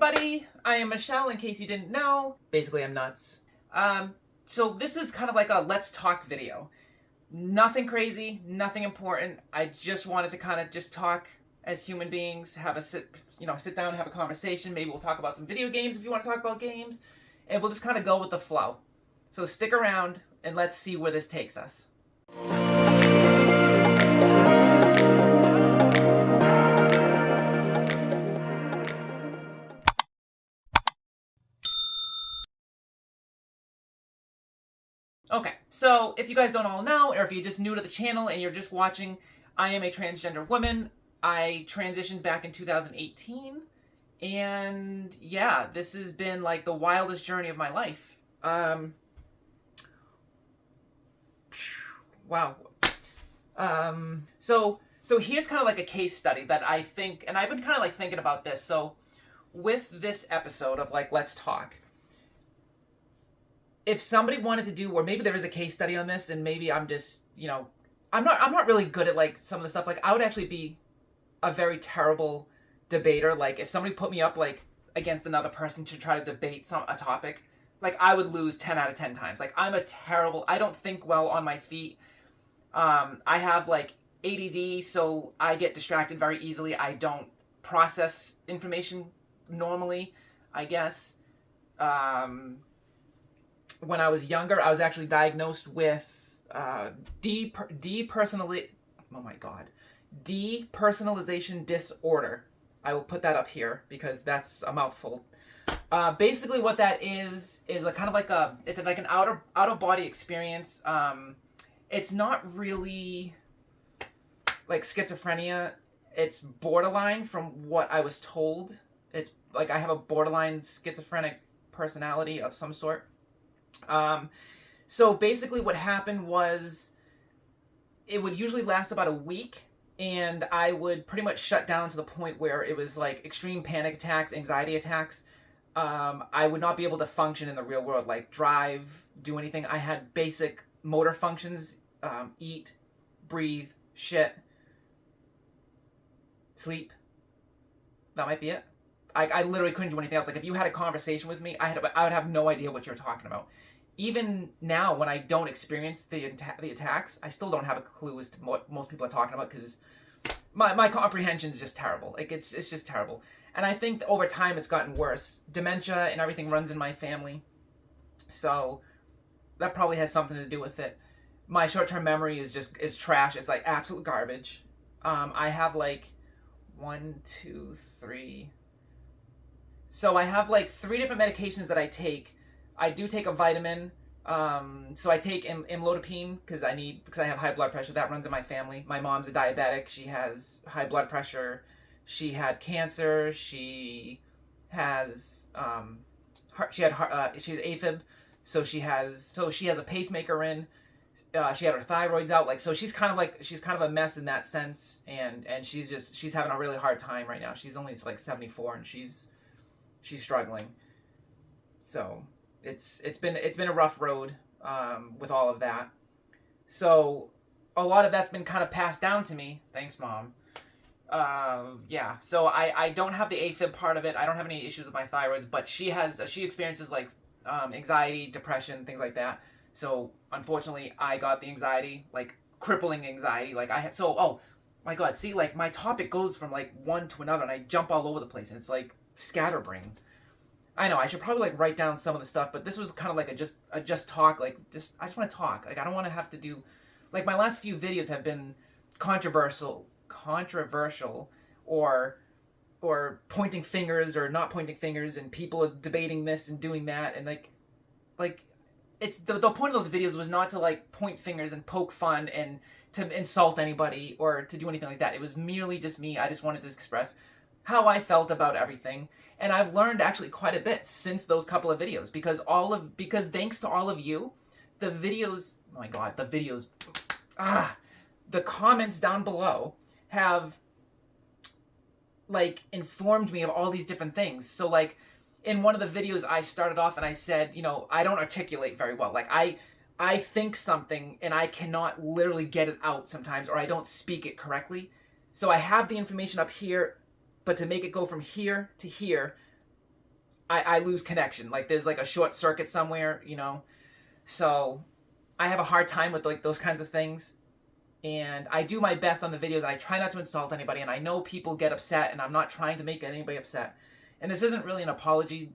everybody, I am Michelle, in case you didn't know. Basically, I'm nuts. So this is kind of like a let's talk video. Nothing crazy, nothing important. I just wanted to kind of just talk as human beings, have a sit down, have a conversation. Maybe we'll talk about some video games if you want to talk about games, and we'll just kind of go with the flow. So stick around and let's see where this takes us. Okay, so if you guys don't all know, or if you're just new to the channel and you're just watching, I am a transgender woman. I transitioned back in 2018, and yeah, this has been like the wildest journey of my life. Wow. So here's kind of like a case study that I think, and I've been kind of like thinking about this. So with this episode of like Let's Talk, if somebody wanted to do, or maybe there is a case study on this, and maybe I'm just, I'm not really good at like some of the stuff. Like I would actually be a very terrible debater. Like if somebody put me up like against another person to try to debate a topic, like I would lose 10 out of 10 times. Like I don't think well on my feet. I have like ADD, so I get distracted very easily. I don't process information normally, I guess. When I was younger, I was actually diagnosed with depersonalization disorder. I will put that up here because that's a mouthful. Basically, what that is a kind of like an out of body experience. It's not really like schizophrenia. It's borderline from what I was told. It's like I have a borderline schizophrenic personality of some sort. So basically what happened was it would usually last about a week, and I would pretty much shut down to the point where it was like extreme panic attacks, anxiety attacks. I would not be able to function in the real world, like drive, do anything. I had basic motor functions, eat, breathe, shit, sleep. That might be it. I literally couldn't do anything else. Like if you had a conversation with me, I would have no idea what you're talking about. Even now, when I don't experience the attacks, I still don't have a clue as to what most people are talking about because my comprehension is just terrible. Like it's just terrible. And I think over time it's gotten worse. Dementia and everything runs in my family, so that probably has something to do with it. My short-term memory is trash. It's like absolute garbage. I have like 1, 2, 3. So I have like 3 different medications that I take. I do take a vitamin. So I take amlodipine because I have high blood pressure. That runs in my family. My mom's a diabetic. She has high blood pressure. She had cancer. She has she has AFib. So she has a pacemaker in. She had her thyroids out. Like so she's kind of a mess in that sense. And she's having a really hard time right now. She's only like 74 and she's struggling. So it's been a rough road with all of that. So a lot of that's been kind of passed down to me. Thanks, Mom. Yeah. So I don't have the AFib part of it. I don't have any issues with my thyroids, but she experiences like anxiety, depression, things like that. So unfortunately, I got the anxiety, like crippling anxiety. Like oh my God, see, like my topic goes from like one to another, and I jump all over the place, and it's like scatterbrained. I know I should probably like write down some of the stuff, but this was kind of like a just talk. Like I just want to talk. Like I don't want to have to do, like my last few videos have been controversial, or pointing fingers or not pointing fingers, and people are debating this and doing that, and like it's the point of those videos was not to like point fingers and poke fun and to insult anybody or to do anything like that. It was merely just me. I just wanted to express how I felt about everything, and I've learned actually quite a bit since those couple of videos because thanks to all of you, the videos, oh my God, the comments down below have like informed me of all these different things. So like in one of the videos I started off and I said, I don't articulate very well. Like I think something and I cannot literally get it out sometimes, or I don't speak it correctly. So I have the information up here, but to make it go from here to here, I lose connection. Like there's like a short circuit somewhere, you know. So I have a hard time with like those kinds of things. And I do my best on the videos. I try not to insult anybody, and I know people get upset, and I'm not trying to make anybody upset. And this isn't really an apology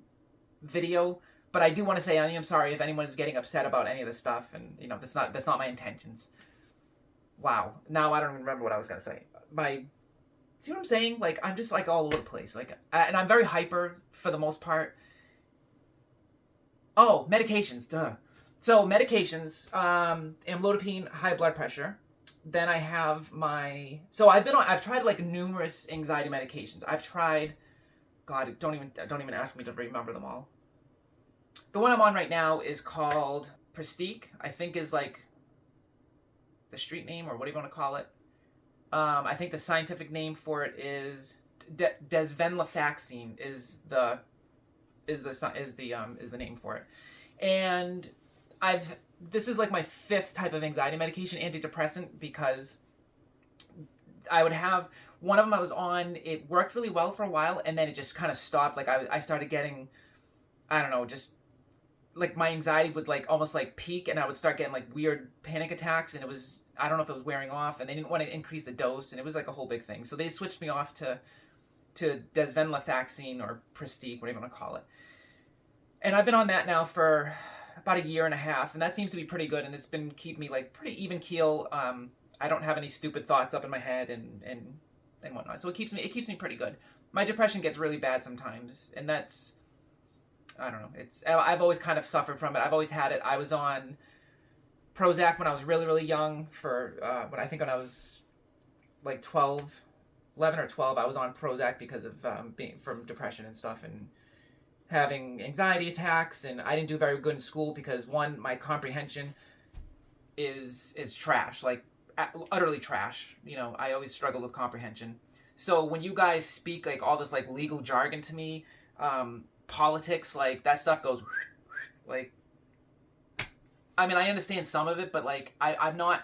video, but I do want to say I am sorry if anyone is getting upset about any of this stuff, and you know that's not my intentions. Wow, now I don't even remember what I was gonna say. See what I'm saying? Like I'm just like all over the place. Like, and I'm very hyper for the most part. Oh, medications, duh. So medications, amlodipine, high blood pressure. Then I have I've tried like numerous anxiety medications. I've tried, God, don't even ask me to remember them all. The one I'm on right now is called Pristiq, I think is like the street name, or what do you want to call it? I think the scientific name for it is desvenlafaxine is the name for it. And this is like my 5th type of anxiety medication, antidepressant, because I would have one of them I was on, it worked really well for a while, and then it just kind of stopped. Like I started getting, I don't know, just like my anxiety would like almost like peak, and I would start getting like weird panic attacks, and I don't know if it was wearing off, and they didn't want to increase the dose, and it was like a whole big thing. So they switched me off to desvenlafaxine or Pristiq, whatever you want to call it. And I've been on that now for about a year and a half, and that seems to be pretty good, and it's been keeping me like pretty even keel. I don't have any stupid thoughts up in my head and whatnot, so it keeps me pretty good. My depression gets really bad sometimes, and that's, I don't know, I've always kind of suffered from it. I've always had it. I was on Prozac when I was really young for when I was like 11 or 12. I was on Prozac because of being from depression and stuff, and having anxiety attacks, and I didn't do very good in school because, one, my comprehension is trash, like utterly trash. You know, I always struggle with comprehension. So when you guys speak like all this like legal jargon to me, politics, like that stuff goes like, I mean, I understand some of it, but like I'm not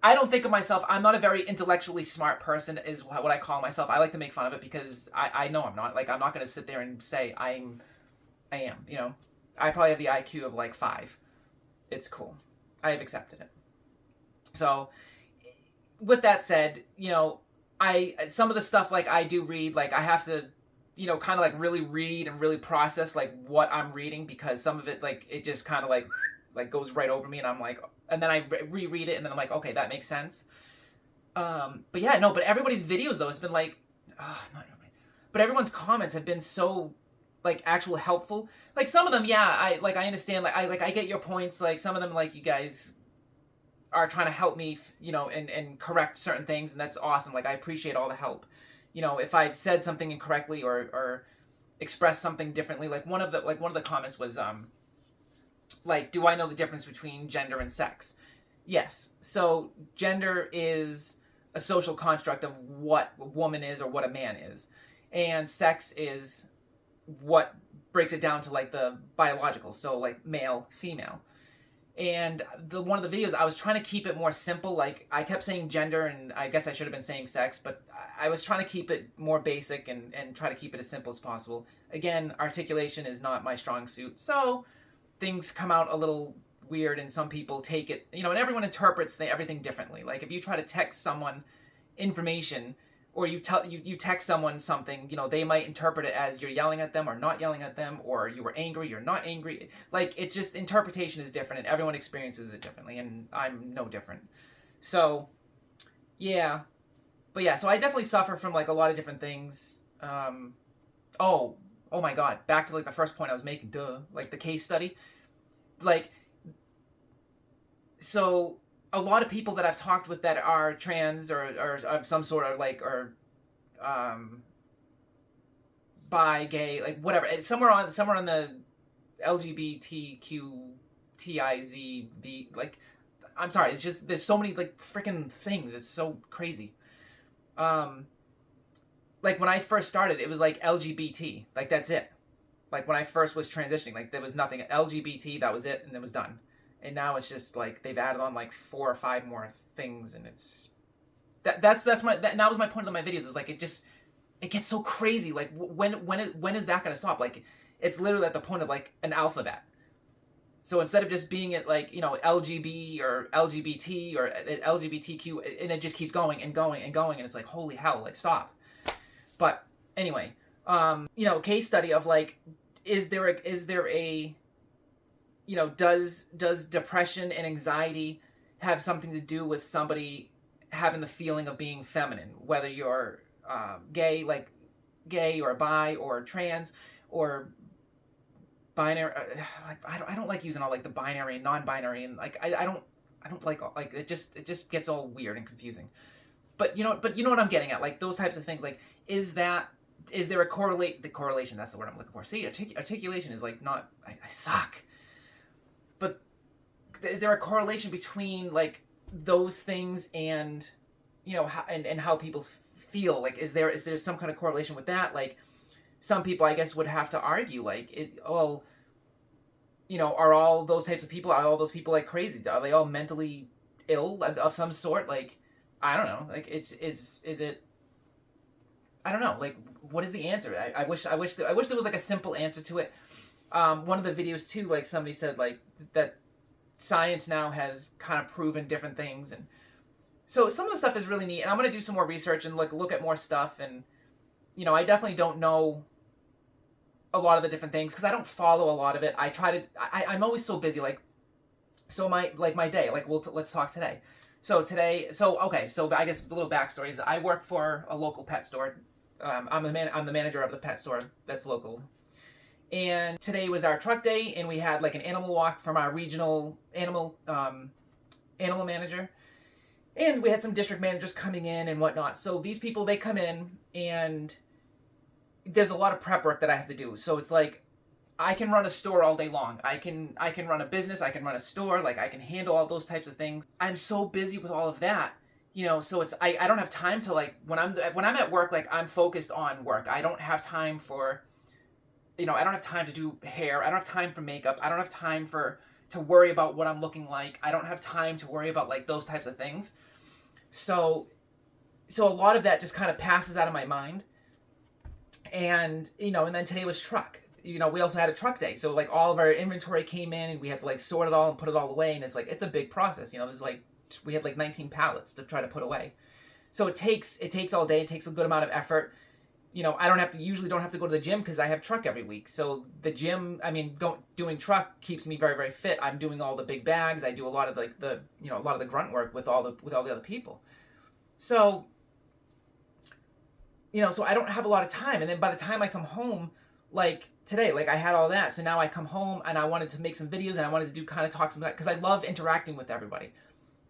I don't think of myself, I'm not a very intellectually smart person is what I call myself. I like to make fun of it because I know I'm not. Like, I'm not going to sit there and say I am, you know. I probably have the IQ of like 5. It's cool. I have accepted it. So, with that said, you know, some of the stuff like I do read, like I have to, you know, kind of like really read and really process like what I'm reading, because some of it, like, it just kind of like goes right over me, and I'm like, and then I reread it, and then I'm like, okay, that makes sense. But yeah, no, but everybody's videos though, it's been like, not everybody, but everyone's comments have been so like actual helpful. Like some of them, yeah, I understand, like I get your points. Like some of them, like you guys are trying to help me, you know, and correct certain things, and that's awesome. Like I appreciate all the help. You know, if I've said something incorrectly or expressed something differently, like one of the comments was like, do I know the difference between gender and sex? Yes. So gender is a social construct of what a woman is or what a man is, and sex is what breaks it down to like the biological, so like male, female. And one of the videos, I was trying to keep it more simple. Like I kept saying gender, and I guess I should have been saying sex, but I was trying to keep it more basic and try to keep it as simple as possible. Again, articulation is not my strong suit, so things come out a little weird, and some people take it, you know, and everyone interprets everything differently. Like if you try to text someone information, or you text someone something, you know, they might interpret it as you're yelling at them or not yelling at them, or you were angry, you're not angry. Like it's just, interpretation is different, and everyone experiences it differently, and I'm no different. So yeah, but yeah, so I definitely suffer from like a lot of different things. Oh my God, back to like the first point I was making, like the case study. Like, so a lot of people that I've talked with that are trans or of some sort of like, or bi, gay, like whatever, somewhere on the LGBTQTIZB, like, I'm sorry, it's just, there's so many like freaking things, it's so crazy. Like when I first started, it was like LGBT, like that's it. Like when I first was transitioning, like there was nothing LGBT, that was it, and it was done. And now it's just like they've added on like 4 or 5 more things, and it's that was my point of my videos, is like it gets so crazy. Like when is that going to stop? Like it's literally at the point of like an alphabet. So instead of just being at like, you know, LGB or LGBT or LGBTQ, and it just keeps going and going and going, and it's like, holy hell, like stop. But anyway, you know, case study of like, is there a you know, does depression and anxiety have something to do with somebody having the feeling of being feminine, whether you're gay, like gay or bi or trans or binary? Like I don't like using all like the binary and non-binary, and like I don't like it just gets all weird and confusing. But you know what I'm getting at, like those types of things. Like, is there a correlation? That's the word I'm looking for. See, articulation is like not. I suck. But is there a correlation between like those things and, you know, how people feel? Like, is there some kind of correlation with that? Like, some people, I guess, would have to argue, like, you know, are all those types of people, are all those people like crazy? Are they all mentally ill of some sort? Like, I don't know. Like, is it? I don't know. Like, what is the answer? I wish there was like a simple answer to it. One of the videos too, like somebody said like that science now has kind of proven different things, and so some of the stuff is really neat. And I'm gonna do some more research and like look at more stuff. And you know, I definitely don't know a lot of the different things because I don't follow a lot of it. I'm always so busy. Like, so my day. Like, let's talk today. So okay. So I guess a little backstory is I work for a local pet store. I'm the manager of the pet store that's local. And today was our truck day, and we had like an animal walk from our regional animal manager, and we had some district managers coming in and whatnot. So these people, they come in, and there's a lot of prep work that I have to do. So it's like I can run a store all day long. I can run a business. I can run a store. Like I can handle all those types of things. I'm so busy with all of that, you know. So it's I don't have time to like when I'm at work, like I'm focused on work. I don't have time for. You know, I don't have time to do hair. I don't have time for makeup. I don't have time to worry about what I'm looking like. I don't have time to worry about like those types of things. So a lot of that just kind of passes out of my mind. And, you know, and then today was truck. You know, we also had a truck day. So like all of our inventory came in and we had to like sort it all and put it all away. And it's like, it's a big process. You know, we had like 19 pallets to try to put away. So it takes all day. It takes a good amount of effort. You know, I usually don't have to go to the gym because I have truck every week. So the gym, I mean, doing truck keeps me very, very fit. I'm doing all the big bags. I do a lot of like a lot of the grunt work with all the other people. So, you know, so I don't have a lot of time. And then by the time I come home, like today, like I had all that. So now I come home and I wanted to make some videos and I wanted to do kind of talk some, because I love interacting with everybody.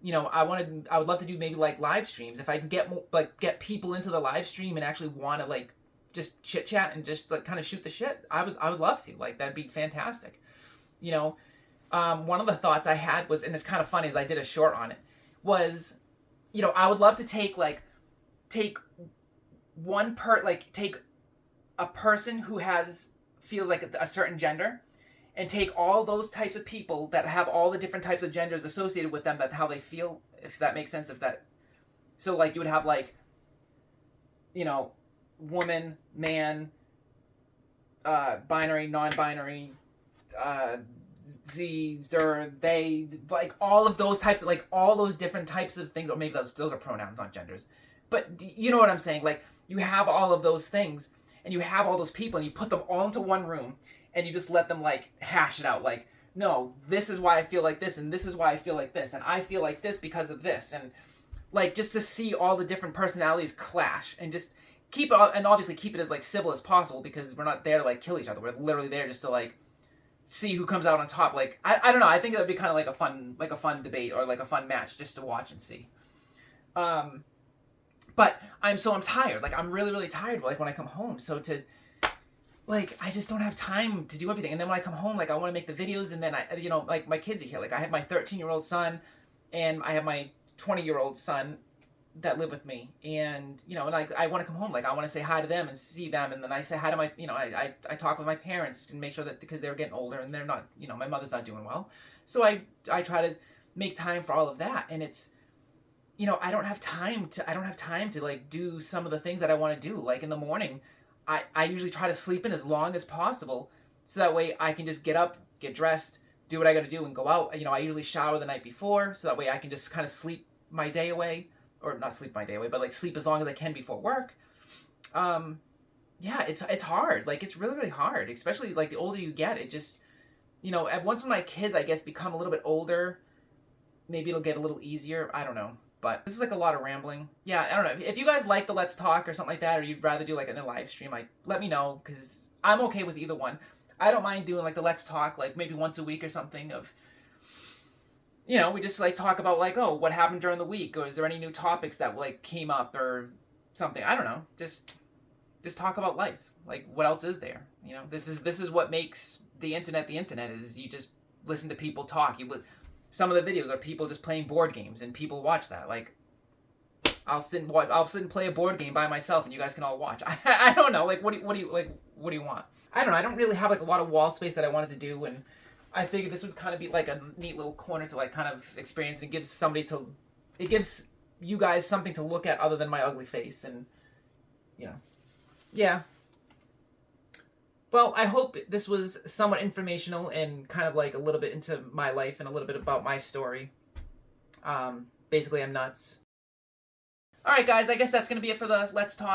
You know, I would love to do maybe like live streams. If I can get people into the live stream and actually want to like just chit chat and just like kind of shoot the shit, I would love to. Like that'd be fantastic. You know, one of the thoughts I had was, and it's kind of funny, as I did a short on it, was, you know, I would love to take a person who feels like a certain gender, and take all those types of people that have all the different types of genders associated with them, that how they feel, if that makes sense. So like you would have like, you know, woman, man, binary, non-binary, Z, zer, they, like all of those types of, like all those different types of things, or maybe those are pronouns, not genders. But you know what I'm saying? Like you have all of those things, and you have all those people, and you put them all into one room, and you just let them like hash it out. Like, no, this is why I feel like this, and this is why I feel like this, and I feel like this because of this, and like just to see all the different personalities clash, and just keep it, and obviously keep it as like civil as possible, because we're not there to like kill each other. We're literally there just to like see who comes out on top. Like I don't know. I think that would be kind of like a fun debate, or like a fun match just to watch and see. But I'm tired. Like I'm really, really tired. Like when I come home, like, I just don't have time to do everything. And then when I come home, like, I want to make the videos, and then you know, like, my kids are here. Like, I have my 13-year-old son, and I have my 20-year-old son that live with me. And, you know, and I want to come home. Like, I want to say hi to them and see them. And then I say hi to my, you know, I talk with my parents and make sure that, because they're getting older and they're not, you know, my mother's not doing well. So I try to make time for all of that. And it's, I don't have time to like do some of the things that I want to do. Like in the morning, I usually try to sleep in as long as possible so that way I can just get up, get dressed, do what I got to do and go out. I usually shower the night before so that way I can just kind of sleep my day away, or not sleep my day away, but like sleep as long as I can before work. Yeah, it's hard. Like it's really hard, especially like the older you get. It just, once when my kids, I guess, become a little bit older, maybe it'll get a little easier. I don't know. But this is like a lot of rambling. Yeah, I don't know. If you guys like the Let's Talk or something like that, or you'd rather do like a live stream, like let me know, because I'm okay with either one. I don't mind doing like the Let's Talk, like maybe once a week or something of, we just like talk about like, oh, what happened during the week, or is there any new topics that like came up or something. I don't know. Just talk about life. Like what else is there? This is what makes the internet is you just listen to people talk. Some of the videos are people just playing board games, and people watch that. Like, I'll sit and play a board game by myself, and you guys can all watch. I don't know. Like, what do you want? I don't know. I don't really have like a lot of wall space that I wanted to do, and I figured this would kind of be like a neat little corner to like kind of experience, and it gives you guys something to look at other than my ugly face, and yeah. Well, I hope this was somewhat informational and kind of like a little bit into my life and a little bit about my story. Basically, I'm nuts. Alright guys, I guess that's going to be it for the Let's Talk.